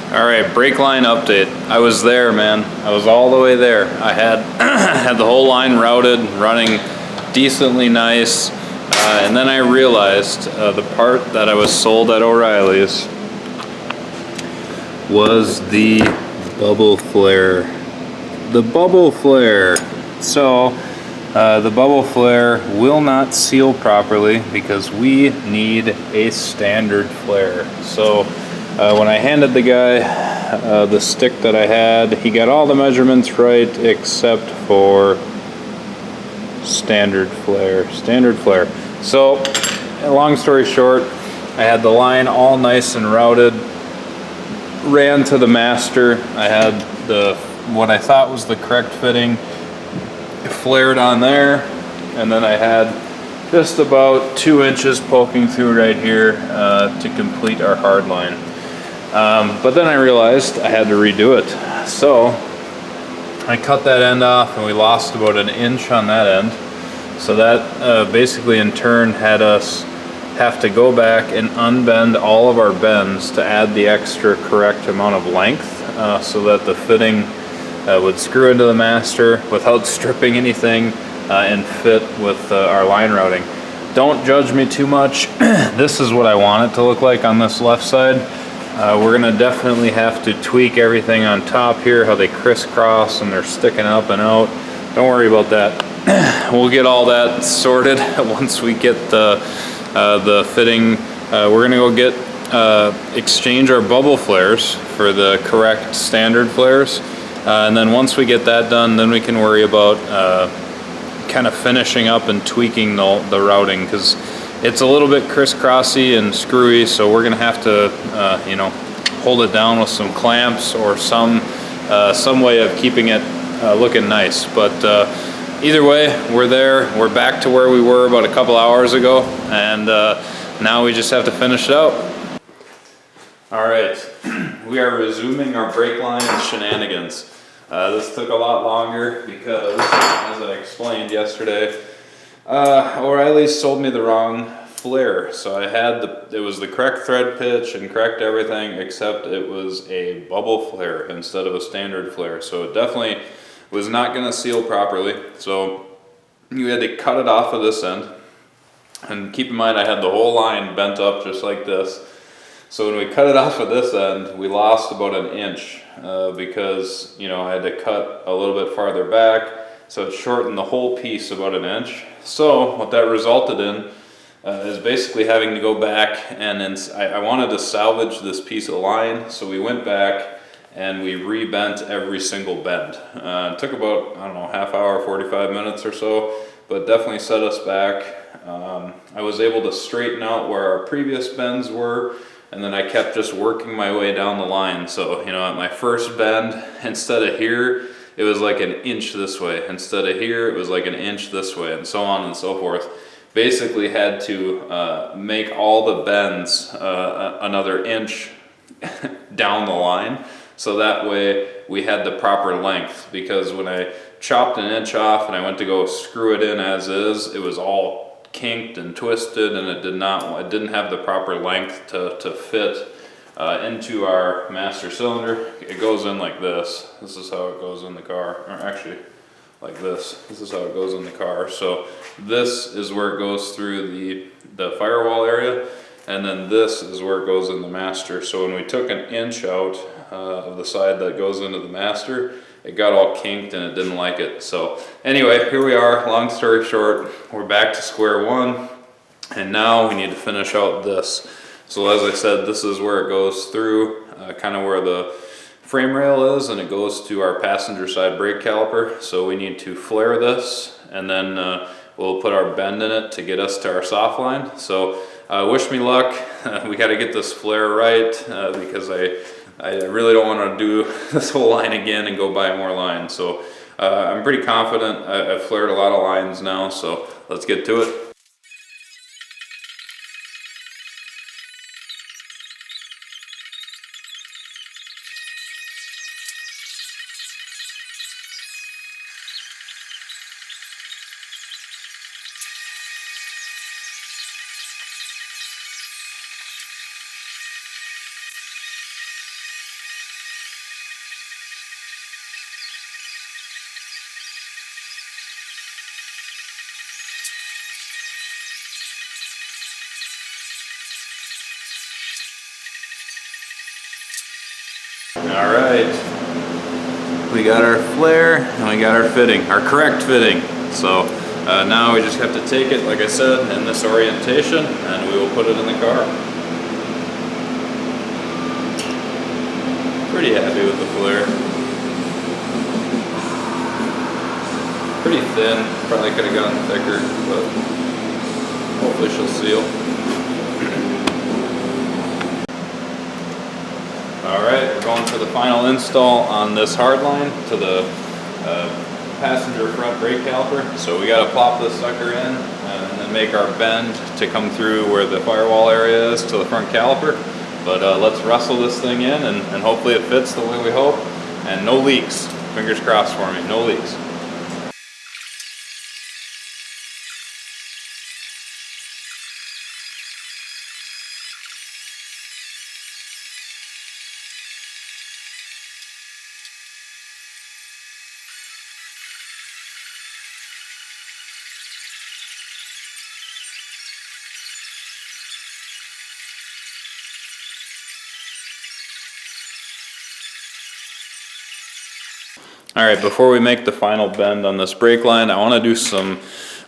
All right, brake line update. I was there, man. I was all the way there. I had had the whole line routed, running decently nice, and then I realized the part that I was sold at O'Reilly's was the bubble flare. The bubble flare. So the bubble flare will not seal properly because we need a standard flare. So when I handed the guy the stick that I had, he got all the measurements right except for standard flare. So, long story short, I had the line all nice and routed, ran to the master. I had what I thought was the correct fitting flared on there, and then I had just about 2 inches poking through right here to complete our hard line. But then I realized I had to redo it. So I cut that end off and we lost about 1 inch on that end. So that basically in turn had us have to go back and unbend all of our bends to add the extra correct amount of length so that the fitting would screw into the master without stripping anything and fit with our line routing. Don't judge me too much. This is what I want it to look like on this left side. We're gonna definitely have to tweak everything on top here, how they crisscross and they're sticking up and out. Don't worry about that. We'll get all that sorted once we get the fitting. We're gonna go get exchange our bubble flares for the correct standard flares, and then once we get that done, then we can worry about kind of finishing up and tweaking the routing, because it's a little bit crisscrossy and screwy, so we're gonna have to you know, hold it down with some clamps or some way of keeping it looking nice. But either way, we're there. We're back to where we were about a couple hours ago, and now we just have to finish it out. All right, we are resuming our brake line shenanigans. This took a lot longer because, as I explained yesterday, O'Reilly's sold me the wrong flare. So I had it was the correct thread pitch and correct everything, except it was a bubble flare instead of a standard flare. So it definitely was not gonna seal properly. So you had to cut it off of this end. And keep in mind, I had the whole line bent up just like this. So when we cut it off of this end, we lost about 1 inch because, you know, I had to cut a little bit farther back. So it shortened the whole piece about 1 inch. So what that resulted in is basically having to go back and I wanted to salvage this piece of line. So we went back and we rebent every single bend. It took about, I don't know, half hour, 45 minutes or so, but definitely set us back. I was able to straighten out where our previous bends were, and then I kept just working my way down the line. So, you know, at my first bend, instead of here, it was like 1 inch this way. Instead of here, it was like 1 inch this way, and so on and so forth. Basically had to make all the bends another inch down the line, so that way we had the proper length. Because when I chopped 1 inch off and I went to go screw it in as is, it was all kinked and twisted, and it didn't have the proper length to fit into our master cylinder. It goes in like this. This is how it goes in the car, or actually like this. This is how it goes in the car. So this is where it goes through the firewall area, and then this is where it goes in the master. So when we took 1 inch out of the side that goes into the master, it got all kinked and it didn't like it. So anyway, here we are. Long story short, we're back to square one, and now we need to finish out this. So as I said, this is where it goes through, kind of where the frame rail is, and it goes to our passenger side brake caliper. So we need to flare this, and then we'll put our bend in it to get us to our soft line. So wish me luck. We got to get this flare right because I really don't want to do this whole line again and go buy more lines. So I'm pretty confident. I've flared a lot of lines now, so let's get to it. All right, we got our flare and we got our fitting, our correct fitting. So now we just have to take it, like I said, in this orientation, and we will put it in the car. Pretty happy with the flare. Pretty thin, probably could have gotten thicker, but hopefully she'll seal. Alright, we're going for the final install on this hard line to the passenger front brake caliper. So we got to plop this sucker in and then make our bend to come through where the firewall area is to the front caliper. But let's wrestle this thing in and hopefully it fits the way we hope. And no leaks. Fingers crossed for me, no leaks. All right, before we make the final bend on this brake line, I want to do some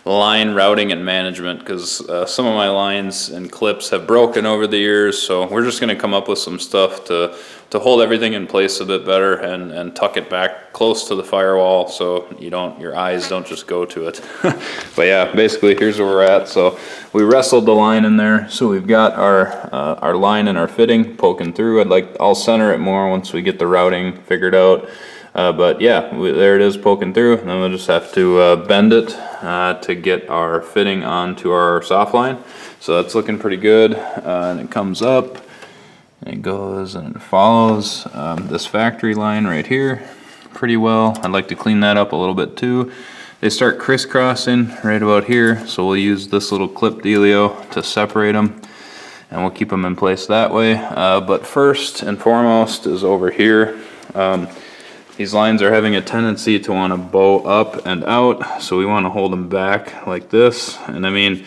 line routing and management because some of my lines and clips have broken over the years. So we're just going to come up with some stuff to hold everything in place a bit better and tuck it back close to the firewall so your eyes don't just go to it. But yeah, basically here's where we're at. So we wrestled the line in there. So we've got our line and our fitting poking through. I'll center it more once we get the routing figured out. But yeah, there it is poking through, and then we'll just have to bend it to get our fitting onto our soft line. So that's looking pretty good, and it comes up, and it goes and it follows this factory line right here pretty well. I'd like to clean that up a little bit too. They start crisscrossing right about here, so we'll use this little clip dealio to separate them, and we'll keep them in place that way. But first and foremost is over here. These lines are having a tendency to want to bow up and out, so we want to hold them back like this. And I mean,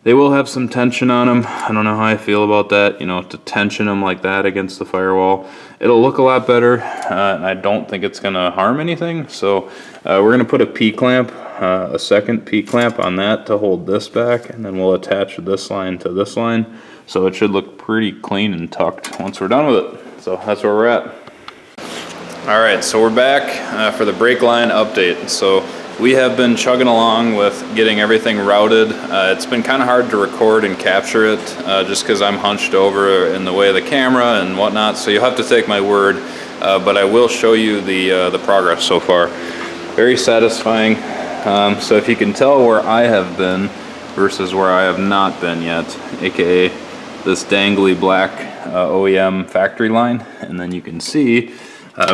they will have some tension on them. I don't know how I feel about that, to tension them like that against the firewall. It'll look a lot better, and I don't think it's going to harm anything. So we're going to put a P-clamp, a second P-clamp on that to hold this back, and then we'll attach this line to this line. So it should look pretty clean and tucked once we're done with it. So that's where we're at. All right, so we're back for the brake line update. So we have been chugging along with getting everything routed. It's been kind of hard to record and capture it just because I'm hunched over in the way of the camera and whatnot. So you'll have to take my word, but I will show you the progress so far. Very satisfying. So if you can tell where I have been versus where I have not been yet, aka this dangly black OEM factory line, and then you can see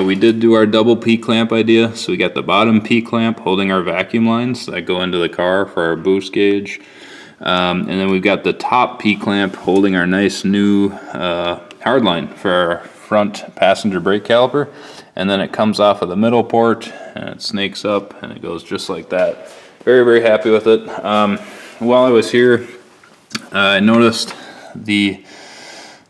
we did do our double P-clamp idea. So we got the bottom P-clamp holding our vacuum lines that go into the car for our boost gauge. And then we've got the top P-clamp holding our nice new hard line for our front passenger brake caliper. And then it comes off of the middle port and it snakes up and it goes just like that. Very, very happy with it. While I was here, I noticed the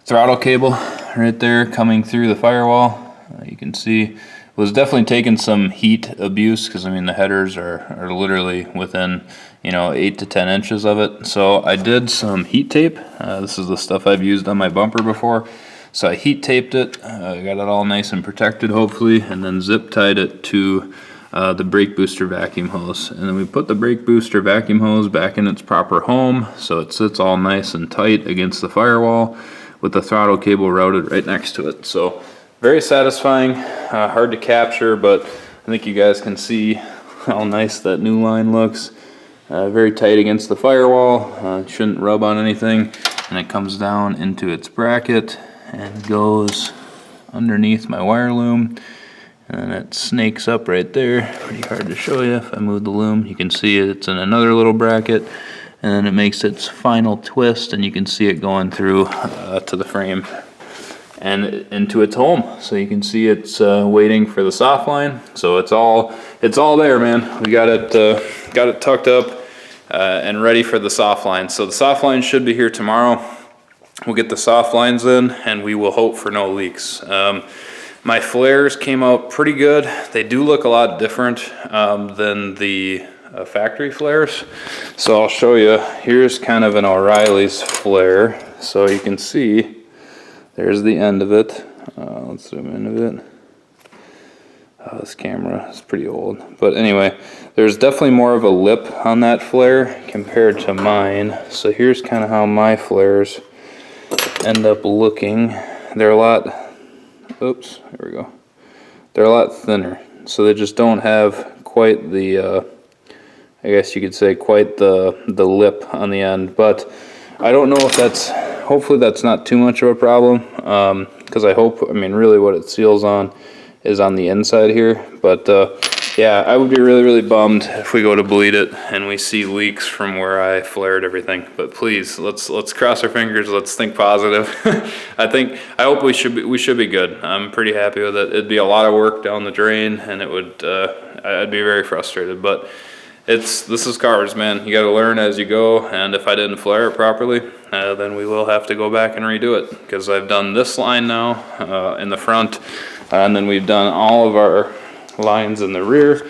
throttle cable right there coming through the firewall. You can see it was definitely taking some heat abuse because I mean the headers are literally within 8 to 10 inches of it. So I did some heat tape. This is the stuff I've used on my bumper before. So I heat taped it, got it all nice and protected hopefully, and then zip tied it to the brake booster vacuum hose. And then we put the brake booster vacuum hose back in its proper home so it sits all nice and tight against the firewall with the throttle cable routed right next to it. So very satisfying, hard to capture, but I think you guys can see how nice that new line looks. Very tight against the firewall, it shouldn't rub on anything, and it comes down into its bracket and goes underneath my wire loom, and it snakes up right there. Pretty hard to show you. If I move the loom, you can see it's in another little bracket, and then it makes its final twist, and you can see it going through to the frame and into its home. So you can see it's waiting for the soft line. So it's all there, man. We got it tucked up and ready for the soft line. So the soft line should be here tomorrow. We'll get the soft lines in and we will hope for no leaks. My flares came out pretty good. They do look a lot different than the factory flares. So I'll show you. Here's kind of an O'Reilly's flare. So you can see, there's the end of it. Let's zoom in a bit. This camera is pretty old. But anyway, there's definitely more of a lip on that flare compared to mine. So here's kind of how my flares end up looking. They're a lot, oops, here we go. They're a lot thinner. So they just don't have quite the, I guess you could say quite the lip on the end. But I don't know if that's, hopefully that's not too much of a problem. Because I mean really what it seals on is on the inside here. But yeah, I would be really bummed if we go to bleed it and we see leaks from where I flared everything. But please, let's cross our fingers. Let's think positive. I hope we should be good. I'm pretty happy with it. It'd be a lot of work down the drain, and it would I'd be very frustrated. But this is cars, man. You got to learn as you go. And if I didn't flare it properly, then we will have to go back and redo it, because I've done this line now in the front, and then we've done all of our lines in the rear.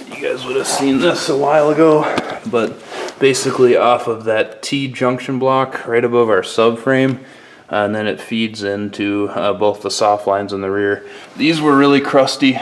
You guys would have seen this a while ago, but basically off of that T junction block right above our subframe, and then it feeds into both the soft lines in the rear. These were really crusty, so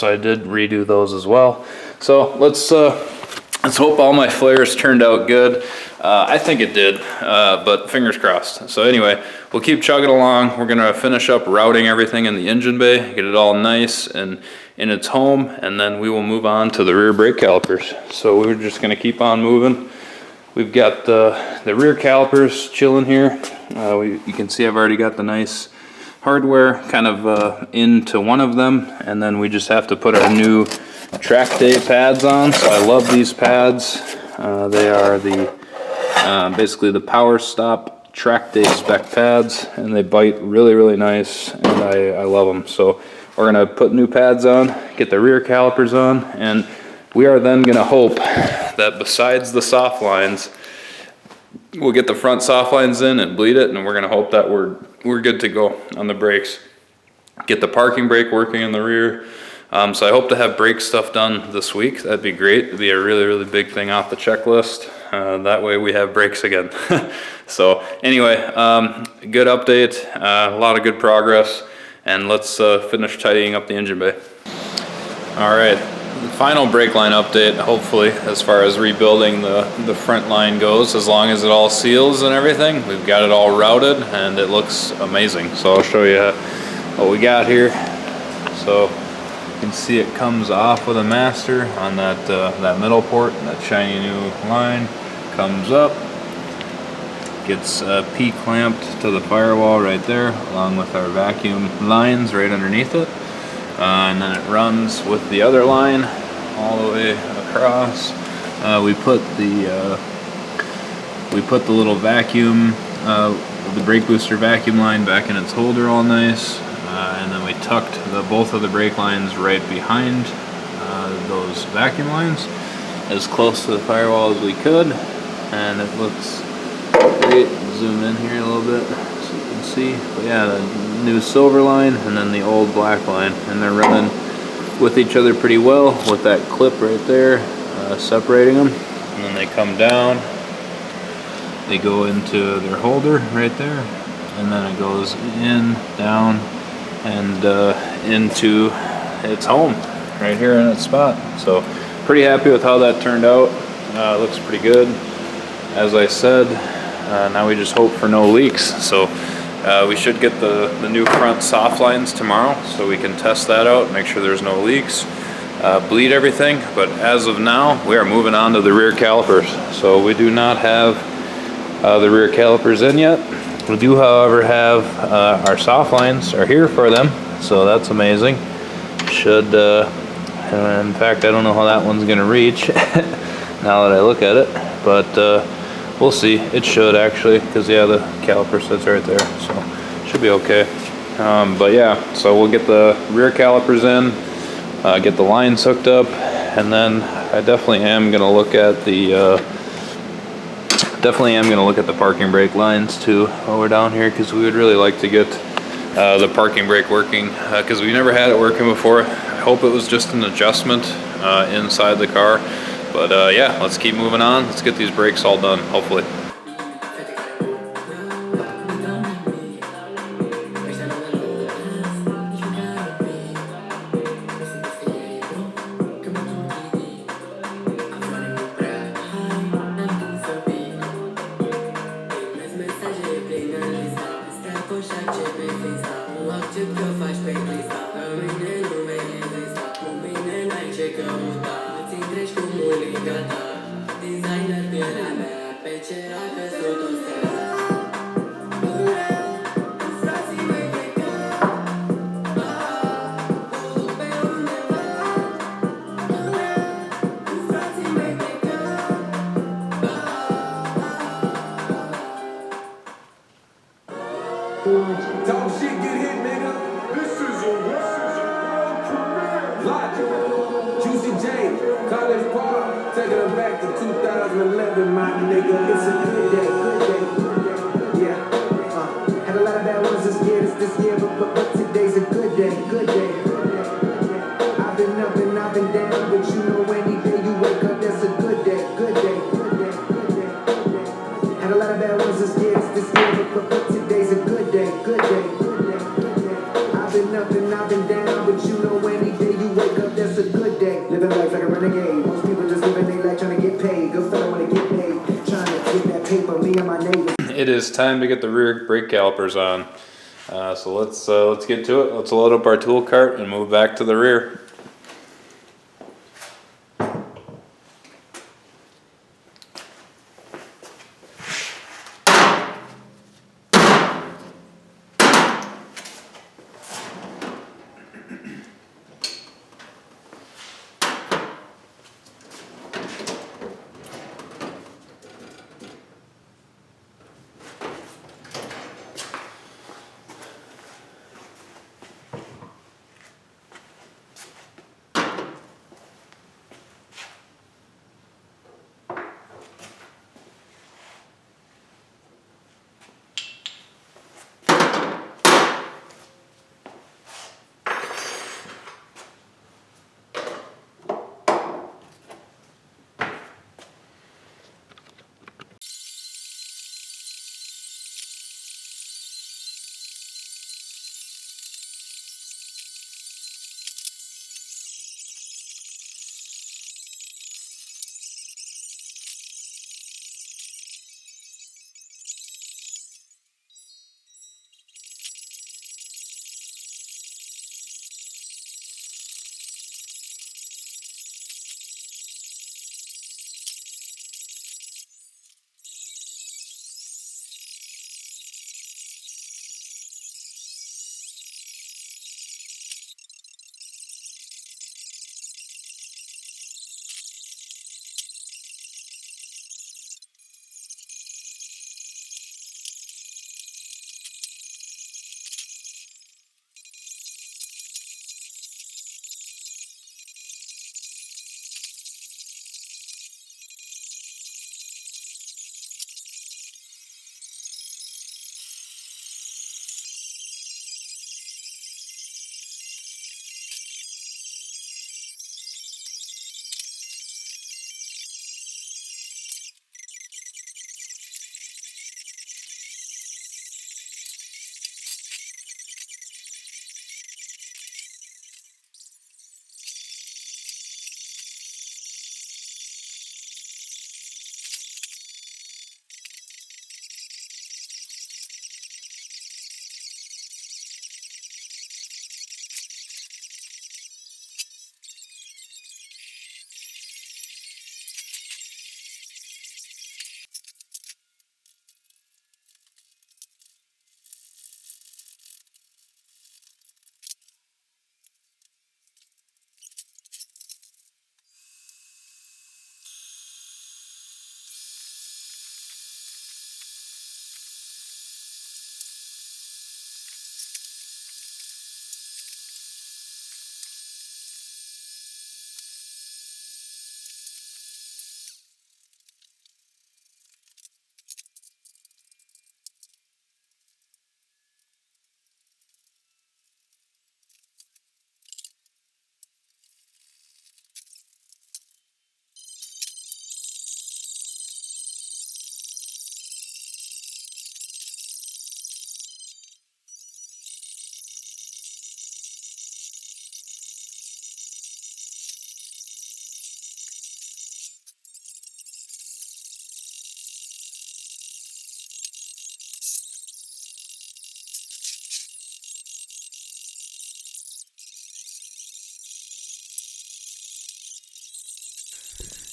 I did redo those as well. So let's hope all my flares turned out good. I think it did, but fingers crossed. So anyway, we'll keep chugging along. We're gonna finish up routing everything in the engine bay, get it all nice and in its home, and then we will move on to the rear brake calipers. So we're just gonna keep on moving. We've got the rear calipers chilling here. You can see I've already got the nice hardware kind of into one of them, and then we just have to put our new track day pads on. So I love these pads. They are the basically the Power Stop track day spec pads, and they bite really nice, and I love them. So we're gonna put new pads on, get the rear calipers on, and we are then gonna hope that besides the soft lines, we'll get the front soft lines in and bleed it, and we're gonna hope that we're good to go on the brakes. Get the parking brake working in the rear. So I hope to have brake stuff done this week. That'd be great. It'd be a really big thing off the checklist. That way we have brakes again. So anyway, good update, a lot of good progress, and let's finish tidying up the engine bay. All right, the final brake line update, hopefully, as far as rebuilding the front line goes, as long as it all seals and everything. We've got it all routed and it looks amazing. So I'll show you what we got here. So you can see it comes off with a master on that middle port. That shiny new line comes up, gets P-clamped to the firewall right there, along with our vacuum lines right underneath it. And then it runs with the other line all the way across. We put the little vacuum, the brake booster vacuum line back in its holder all nice. And then we tucked both of the brake lines right behind those vacuum lines, as close to the firewall as we could, and it looks great. Zoom in here a little bit so you can see. But yeah, the new silver line and then the old black line, and they're running with each other pretty well with that clip right there separating them. And then they come down, they go into their holder right there, and then it goes in, down, and into its home right here in its spot. So pretty happy with how that turned out. It looks pretty good, as I said. Now we just hope for no leaks. So we should get the new front soft lines tomorrow, so we can test that out, make sure there's no leaks, bleed everything. But as of now, we are moving on to the rear calipers. So we do not have the rear calipers in yet. We do, however, have our soft lines are here for them, so that's amazing. Should, in fact, I don't know how that one's gonna reach now that I look at it, but we'll see. It should actually, because yeah, the caliper sits right there, so should be okay. But yeah, so we'll get the rear calipers in, get the lines hooked up, and then I definitely am gonna look at the parking brake lines too while we're down here, because we would really like to get the parking brake working, because we never had it working before. I hope it was just an adjustment inside the car. But yeah, let's keep moving on. Let's get these brakes all done, hopefully. Talk shit, get hit, nigga. This is a world premiere. Logic, Juicy J, College Park, taking it back to 2011, my nigga. It's a good day, good day. Yeah. Had a lot of bad ones this year, but today's a good day, good day. I've been up and I've been down, but you know any day you wake up, that's a good day, good day, good day, good day. Had a lot of bad ones this year, but today's a good day, good day, good day. I've been up and I've been down, but you know any day you wake up, that's a good day. Living life like a renegade. Most people just living their life trying to get paid. Good fella wanna get paid, trying to get that paper. Me and my neighbors. It is time to get the rear brake calipers on. So let's get to it. Let's load up our tool cart and move back to the rear.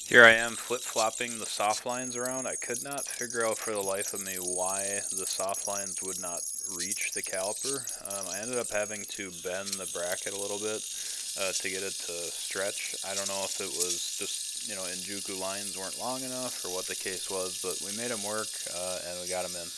Here I am flip-flopping the soft lines around. I could not figure out for the life of me why the soft lines would not reach the caliper. I ended up having to bend the bracket a little bit to get it to stretch. I don't know if it was just, you know, Injuku lines weren't long enough or what the case was, but we made them work and we got them in.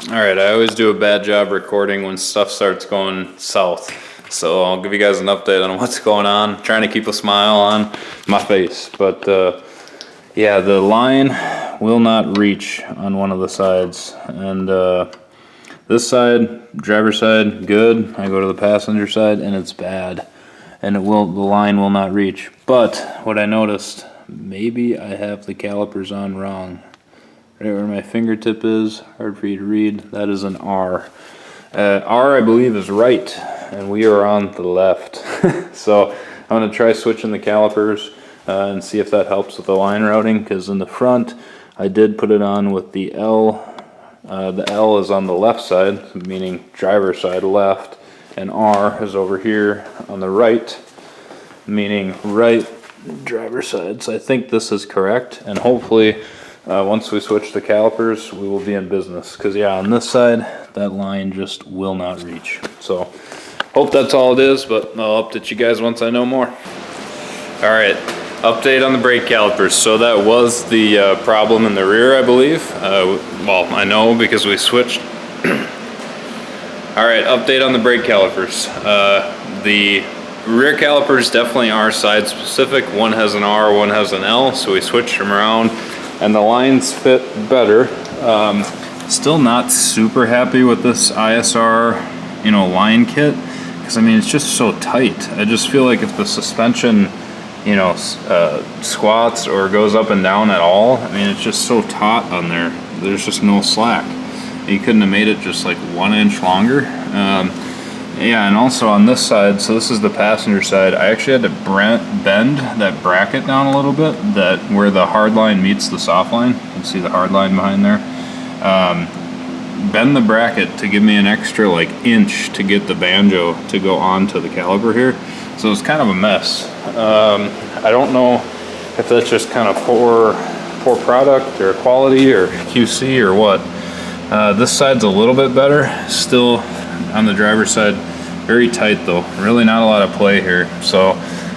Alright, I always do a bad job recording when stuff starts going south. So I'll give you guys an update on what's going on. I'm trying to keep a smile on my face. But yeah, the line will not reach on one of the sides. And this side, driver's side, good. I go to the passenger side and it's bad. And the line will not reach. But what I noticed, maybe I have the calipers on wrong. Right where my fingertip is, hard for you to read, that is an R. R, I believe, is right, and we are on the left. So I'm going to try switching the calipers and see if that helps with the line routing, because in the front, I did put it on with the L. The L is on the left side, meaning driver's side left, and R is over here on the right, meaning right driver's side. So I think this is correct, and hopefully once we switch the calipers, we will be in business. Because yeah, on this side, that line just will not reach. So hope that's all it is, but I'll update you guys once I know more. All right, update on the brake calipers. So that was the problem in the rear, I believe. Well, I know because we switched. All right, update on the brake calipers. The rear calipers definitely are side specific. One has an R, one has an L, so we switched them around. And the lines fit better. Still not super happy with this ISR, you know, line kit, because I mean it's just so tight. I just feel like if the suspension, you know, squats or goes up and down at all, I mean it's just so taut on there. There's just no slack. You couldn't have made it just like 1 inch longer. Yeah, and also on this side, so this is the passenger side, I actually had to bend that bracket down a little bit, that where the hard line meets the soft line. You can see the hard line behind there. Bend the bracket to give me an extra like inch to get the banjo to go onto the caliper here. So it's kind of a mess. I don't know if that's just kind of poor product or quality or QC or what. This side's a little bit better. Still on the driver's side, very tight though. Really not a lot of play here. So,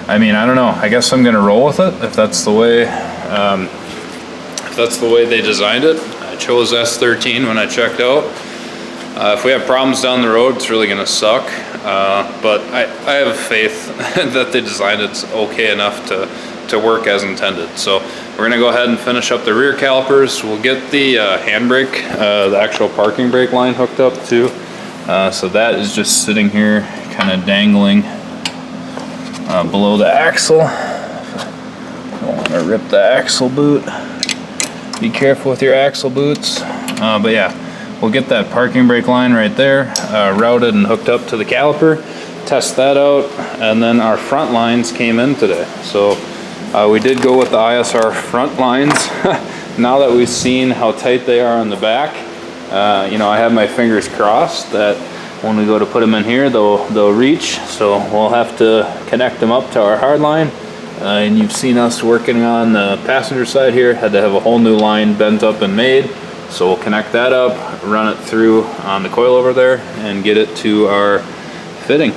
I mean, I don't know. I guess I'm gonna roll with it if that's the way. If that's the way they designed it. I chose S13 when I checked out. If we have problems down the road, it's really gonna suck. But I have faith that they designed it's okay enough to work as intended. So we're gonna go ahead and finish up the rear calipers. We'll get the handbrake, the actual parking brake line hooked up too. So that is just sitting here, kind of dangling below the axle. Don't want to rip the axle boot. Be careful with your axle boots. But yeah, we'll get that parking brake line right there, routed and hooked up to the caliper. Test that out, and then our front lines came in today. So we did go with the ISR front lines. Now that we've seen how tight they are on the back, you know, I have my fingers crossed that when we go to put them in here, they'll reach. So we'll have to connect them up to our hard line. And you've seen us working on the passenger side here. Had to have a whole new line bent up and made. So we'll connect that up, run it through on the coilover there, and get it to our fitting,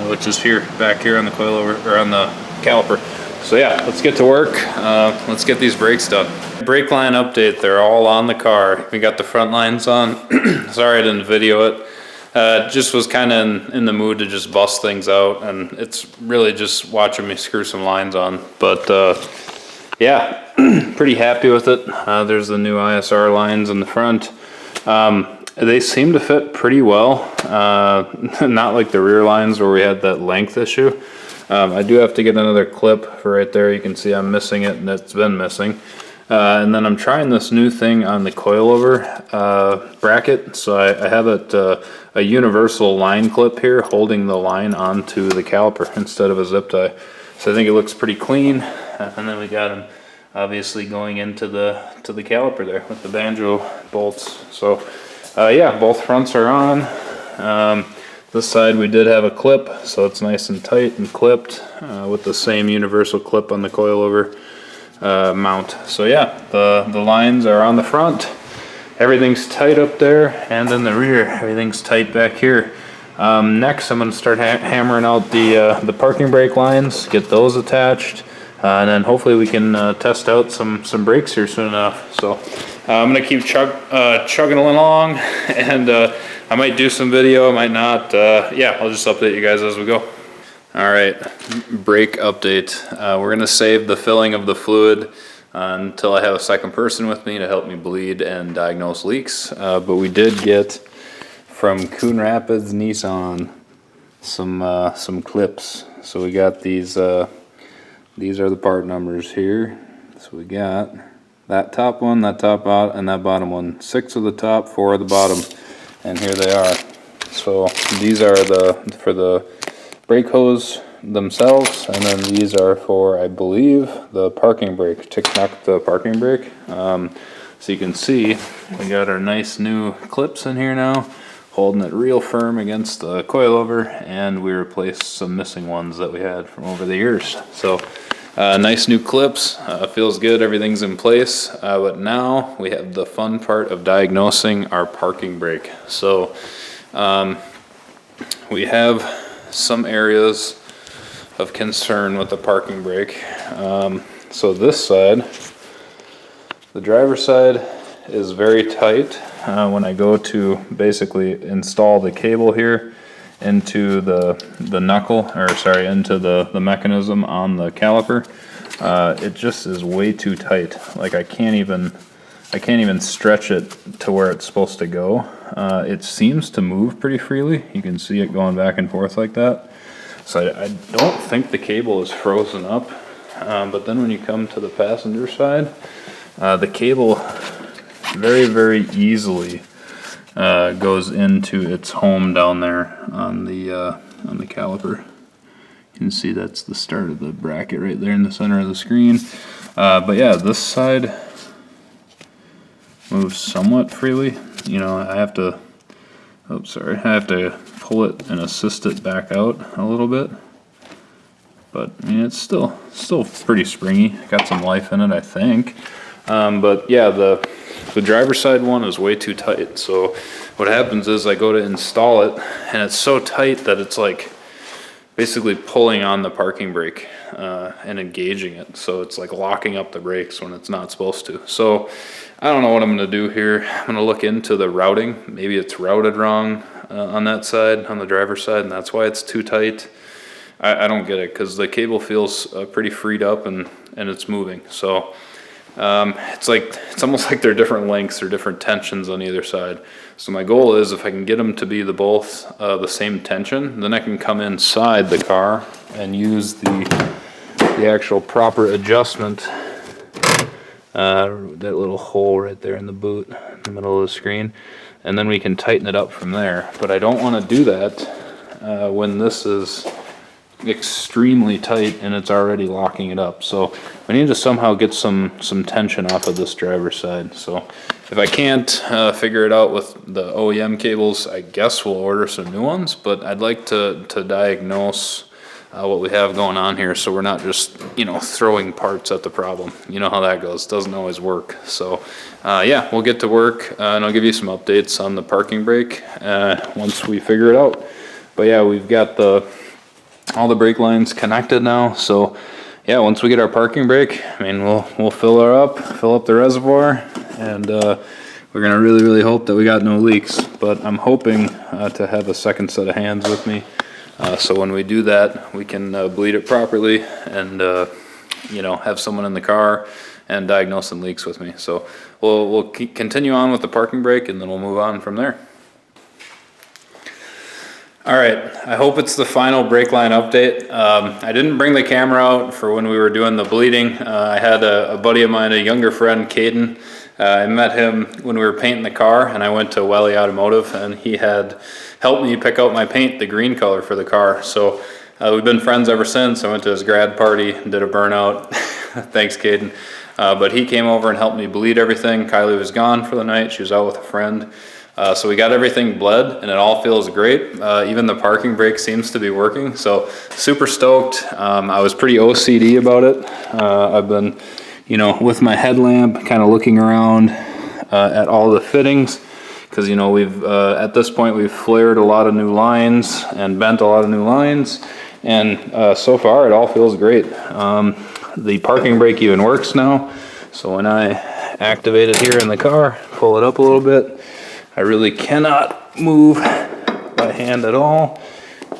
which is here, back here on the coilover, or on the caliper. So yeah, let's get to work. Let's get these brakes done. Brake line update, they're all on the car. We got the front lines on. Sorry I didn't video it. Just was kind of in the mood to just bust things out, and it's really just watching me screw some lines on. But yeah, pretty happy with it. There's the new ISR lines in the front. They seem to fit pretty well. Not like the rear lines where we had that length issue. I do have to get another clip for right there. You can see I'm missing it, and it's been missing. And then I'm trying this new thing on the coilover bracket. So I have it a universal line clip here holding the line onto the caliper instead of a zip tie. So I think it looks pretty clean. And then we got them obviously going into the caliper there with the banjo bolts. So yeah, both fronts are on. This side we did have a clip, so it's nice and tight and clipped with the same universal clip on the coilover mount. So yeah, the lines are on the front. Everything's tight up there, and in the rear, everything's tight back here. Next, I'm going to start hammering out the parking brake lines, get those attached, and then hopefully we can test out some brakes here soon enough. So I'm going to keep chugging along, and I might do some video, I might not. Yeah, I'll just update you guys as we go. All right, brake update. We're going to save the filling of the fluid until I have a second person with me to help me bleed and diagnose leaks. But we did get from Coon Rapids Nissan some clips. So we got these are the part numbers here. So we got that top one, that top out, and that bottom one. 6 of the top, 4 of the bottom, and here they are. So these are for the brake hose themselves, and then these are for, I believe, the parking brake, to connect the parking brake. So you can see we got our nice new clips in here now, holding it real firm against the coilover, and we replaced some missing ones that we had from over the years. So nice new clips, feels good, everything's in place, but now we have the fun part of diagnosing our parking brake. So we have some areas of concern with the parking brake. So this side, the driver's side, is very tight. When I go to basically install the cable here into the knuckle, or sorry, into the mechanism on the caliper, it just is way too tight. Like I can't even stretch it to where it's supposed to go. It seems to move pretty freely. You can see it going back and forth like that. So I don't think the cable is frozen up. But then when you come to the passenger side, the cable very, very easily goes into its home down there on the caliper. You can see that's the start of the bracket right there in the center of the screen. But yeah, this side moves somewhat freely. You know, I have to pull it and assist it back out a little bit. But I mean, it's still pretty springy. Got some life in it, I think. But yeah, the driver's side one is way too tight. So what happens is I go to install it, and it's so tight that it's like basically pulling on the parking brake and engaging it. So it's like locking up the brakes when it's not supposed to. So I don't know what I'm going to do here. I'm going to look into the routing. Maybe it's routed wrong on that side, on the driver's side, and that's why it's too tight. I don't get it, because the cable feels pretty freed up and it's moving. So it's almost like they're different lengths or different tensions on either side. So my goal is, if I can get them to be both the same tension, then I can come inside the car and use the actual proper adjustment. That little hole right there in the boot, in the middle of the screen, and then we can tighten it up from there. But I don't want to do that when this is extremely tight and it's already locking it up. So we need to somehow get some tension off of this driver's side. So if I can't figure it out with the OEM cables, I guess we'll order some new ones. But I'd like to diagnose what we have going on here, so we're not just, you know, throwing parts at the problem. You know how that goes. It doesn't always work. So yeah, we'll get to work, and I'll give you some updates on the parking brake once we figure it out. But yeah, we've got all the brake lines connected now. So yeah, once we get our parking brake, I mean, we'll fill up the reservoir, and we're gonna really hope that we got no leaks. But I'm hoping to have a second set of hands with me. So when we do that, we can bleed it properly and you know, have someone in the car and diagnosing leaks with me. So we'll continue on with the parking brake, and then we'll move on from there. All right, I hope it's the final brake line update. I didn't bring the camera out for when we were doing the bleeding. I had a buddy of mine, a younger friend, Caden. I met him when we were painting the car, and I went to Welly Automotive, and he had helped me pick out my paint, the green color for the car. So we've been friends ever since. I went to his grad party, did a burnout. Thanks, Caden. But he came over and helped me bleed everything. Kylie was gone for the night. She was out with a friend. So we got everything bled, and it all feels great. Even the parking brake seems to be working. So super stoked. I was pretty OCD about it. I've been, you know, with my headlamp, kind of looking around at all the fittings, because, you know, we've at this point we've flared a lot of new lines and bent a lot of new lines, and so far it all feels great. The parking brake even works now, so when I activate it here in the car, pull it up a little bit, I really cannot move by hand at all,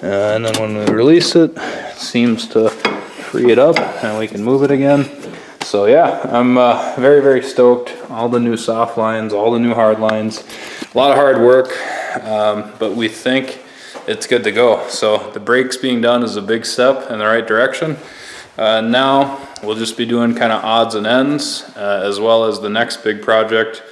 and then when we release it, it seems to free it up and we can move it again. So yeah, I'm very, very stoked. All the new soft lines, all the new hard lines, a lot of hard work, but we think it's good to go. So the brakes being done is a big step in the right direction. Now we'll just be doing kind of odds and ends, as well as the next big project,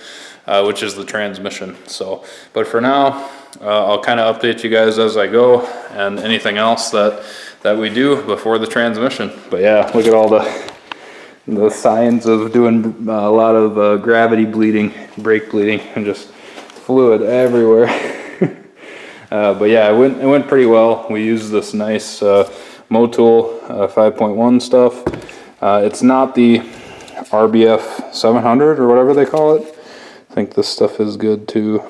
which is the transmission. So, but for now, I'll kind of update you guys as I go, and anything else that we do before the transmission. But yeah, look at all the signs of doing a lot of gravity bleeding, brake bleeding, and just fluid everywhere. But yeah, it went pretty well. We used this nice Motul 5.1 stuff. It's not the RBF 700 or whatever they call it. I think this stuff is good to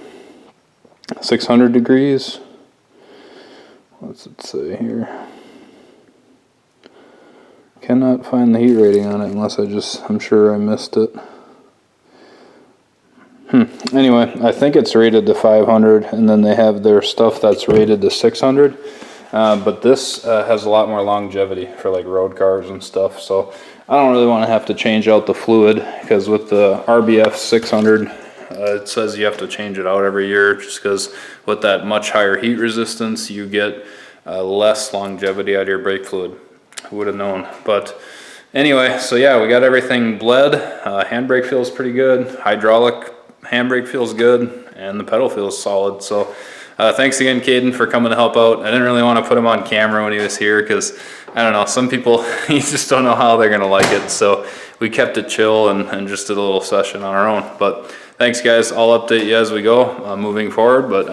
600 degrees. What's it say here? Cannot find the heat rating on it unless I'm sure I missed it. Anyway, I think it's rated to 500, and then they have their stuff that's rated to 600. But this has a lot more longevity for like road cars and stuff. So I don't really want to have to change out the fluid, because with the RBF 600, it says you have to change it out every year, just because with that much higher heat resistance, you get less longevity out of your brake fluid. Who would have known? But anyway, so yeah, we got everything bled. Handbrake feels pretty good. Hydraulic handbrake feels good, and the pedal feels solid. So thanks again, Caden, for coming to help out. I didn't really want to put him on camera when he was here, because I don't know, some people you just don't know how they're gonna like it. So we kept it chill and just did a little session on our own. But thanks, guys. I'll update you as we go moving forward. But